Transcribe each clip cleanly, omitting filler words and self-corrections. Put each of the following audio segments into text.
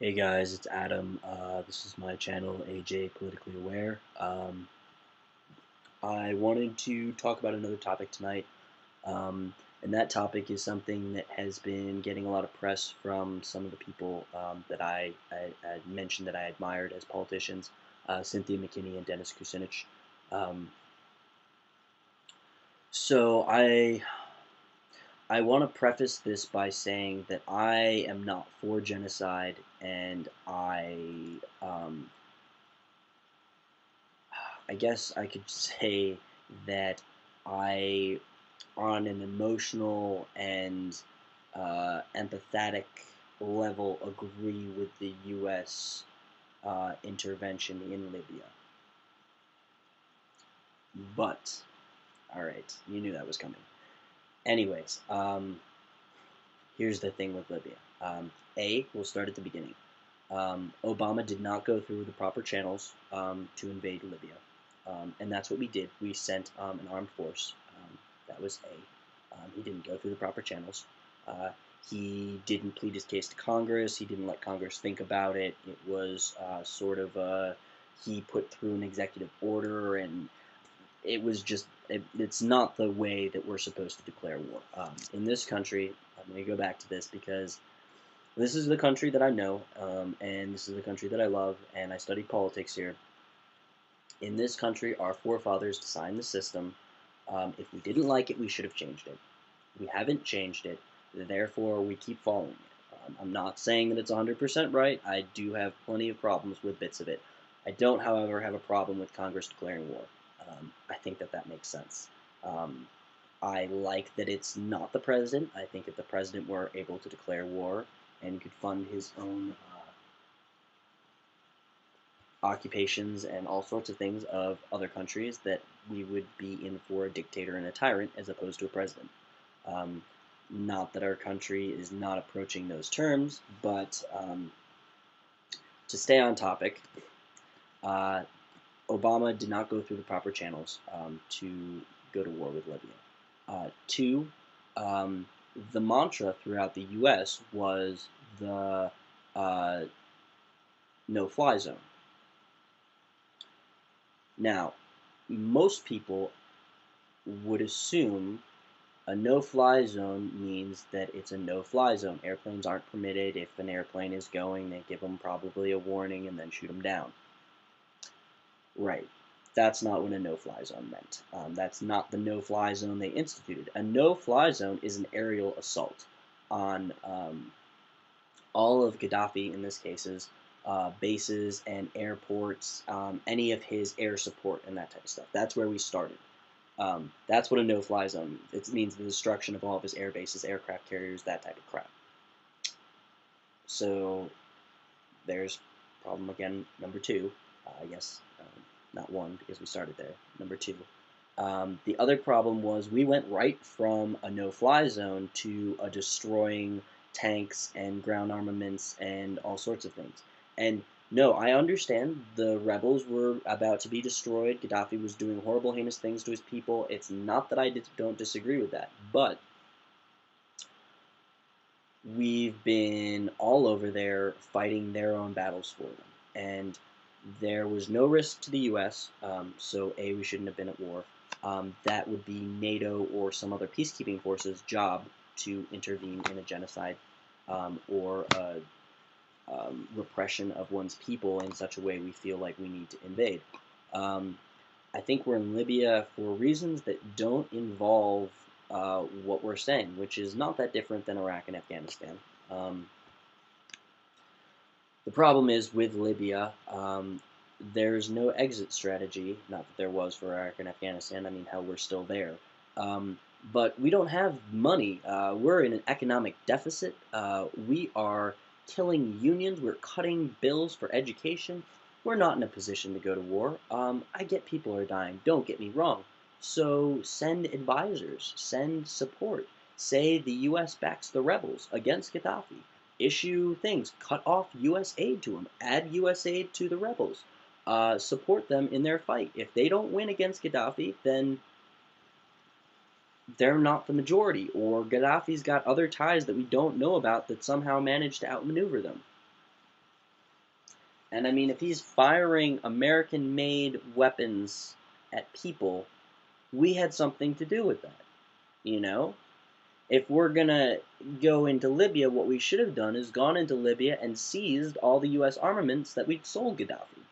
Hey guys, it's Adam. This is my channel, AJ Politically Aware. I wanted to talk about another topic tonight, and that topic is something that has been getting a lot of press from some of the people that I mentioned that I admired as politicians, Cynthia McKinney and Dennis Kucinich. Um, so I want to preface this by saying that I am not for genocide, and I guess I could say that I, on an emotional and empathetic level, agree with the U.S. Intervention in Libya. But, alright, you knew that was coming. Anyways, here's the thing with Libya. We'll start at the beginning. Obama did not go through the proper channels to invade Libya. And that's what we did. We sent an armed force. That was A. He didn't go through the proper channels. Uh, he didn't plead his case to Congress. He didn't let Congress think about it. It was he put through an executive order, and it was just, it's not the way that we're supposed to declare war. In this country, I'm going to go back to this because this is the country that I know, and this is the country that I love, and I studied politics here. In this country, our forefathers designed the system. If we didn't like it, we should have changed it. We haven't changed it, therefore we keep following it. I'm not saying that it's 100% right. I do have plenty of problems with bits of it. I don't, however, have a problem with Congress declaring war. I think that that makes sense. Um, I like that it's not the president. I think if the president were able to declare war and could fund his own occupations and all sorts of things of other countries, that we would be in for a dictator and a tyrant as opposed to a president. Um, Not that our country is not approaching those terms, but to stay on topic, uh, Obama did not go through the proper channels to go to war with Libya. Two, um, the mantra throughout the U.S. was the uh, no-fly zone. Now, most people would assume a no-fly zone means that it's a no-fly zone. Airplanes aren't permitted. If an airplane is going, they give them probably a warning and then shoot them down. Right. That's not what a no-fly zone meant. That's not the no-fly zone they instituted. A no-fly zone is an aerial assault on all of Gaddafi, in this case's bases and airports, any of his air support and that type of stuff. That's where we started. That's what a no-fly zone means. It means the destruction of all of his air bases, aircraft carriers, that type of crap. So there's problem again, number two. I guess not one because we started there. Number two. The other problem was we went right from a no-fly zone to a destroying tanks and ground armaments and all sorts of things. And no, I understand the rebels were about to be destroyed. Gaddafi was doing horrible, heinous things to his people. It's not that I don't disagree with that, but we've been all over there fighting their own battles for them. And there was no risk to the U.S., so A, we shouldn't have been at war. That would be NATO or some other peacekeeping force's job to intervene in a genocide or a repression of one's people in such a way we feel like we need to invade. Um, I think we're in Libya for reasons that don't involve what we're saying, which is not that different than Iraq and Afghanistan. Um, the problem is with Libya, there's no exit strategy. Not that there was for Iraq and Afghanistan. I mean, hell, we're still there. But we don't have money. We're in an economic deficit. We are killing unions. We're cutting bills for education. We're not in a position to go to war. I get people are dying. Don't get me wrong. So send advisors. Send support. Say the U.S. backs the rebels against Gaddafi. Issue things. Cut off U.S. aid to them. Add U.S. aid to the rebels. Support them in their fight. If they don't win against Gaddafi, then they're not the majority, or Gaddafi's got other ties that we don't know about that somehow managed to outmaneuver them. And I mean, if he's firing American-made weapons at people, we had something to do with that, you know? If we're gonna go into Libya, what we should have done is gone into Libya and seized all the U.S. armaments that we'd sold Gaddafi.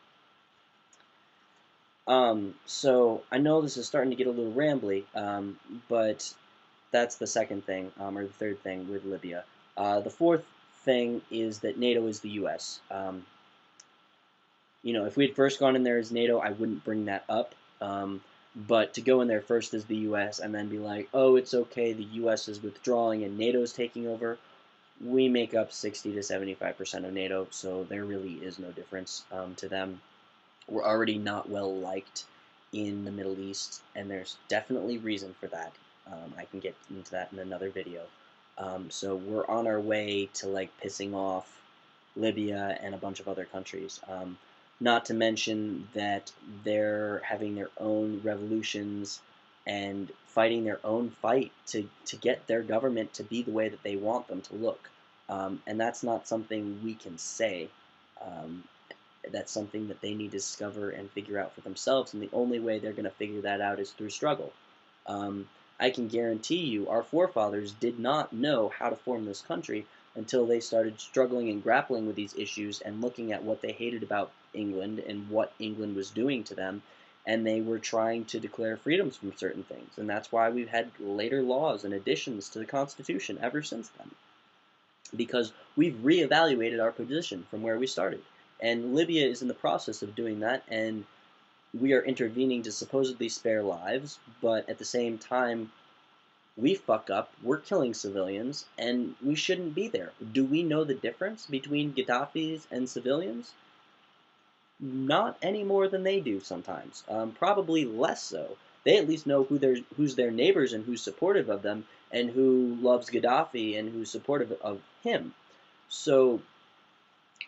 So I know this is starting to get a little rambly, but that's the second thing, or the third thing with Libya. The fourth thing is that NATO is the U.S. If we had first gone in there as NATO, I wouldn't bring that up. But to go in there first as the U.S. and then be like, oh, it's okay, the U.S. is withdrawing and NATO's taking over, we make up 60 to 75% of NATO, so there really is no difference to them. We're already not well liked in the Middle East, and there's definitely reason for that. I can get into that in another video. So we're on our way to like pissing off Libya and a bunch of other countries. Not to mention that they're having their own revolutions and fighting their own fight to get their government to be the way that they want them to look. And that's not something we can say. That's something that they need to discover and figure out for themselves, and the only way they're going to figure that out is through struggle. I can guarantee you our forefathers did not know how to form this country until they started struggling and grappling with these issues and looking at what they hated about England and what England was doing to them, and they were trying to declare freedoms from certain things, and that's why we've had later laws and additions to the Constitution ever since then, because we've reevaluated our position from where we started. And Libya is in the process of doing that, and we are intervening to supposedly spare lives, but at the same time, we fuck up, we're killing civilians, and we shouldn't be there. Do we know the difference between Gaddafis and civilians? Not any more than they do sometimes. Probably less so. They at least know who's their neighbors and who's supportive of them, and who loves Gaddafi and who's supportive of him. So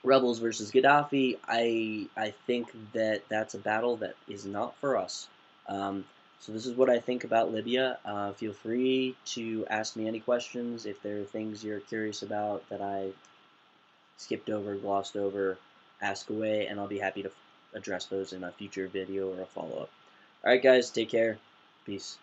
rebels versus Gaddafi, I think that that's a battle that is not for us. So this is what I think about Libya. Feel free to ask me any questions if there are things you're curious about that I skipped over, glossed over. Ask away, and I'll be happy to address those in a future video or a follow-up. Alright guys, take care. Peace.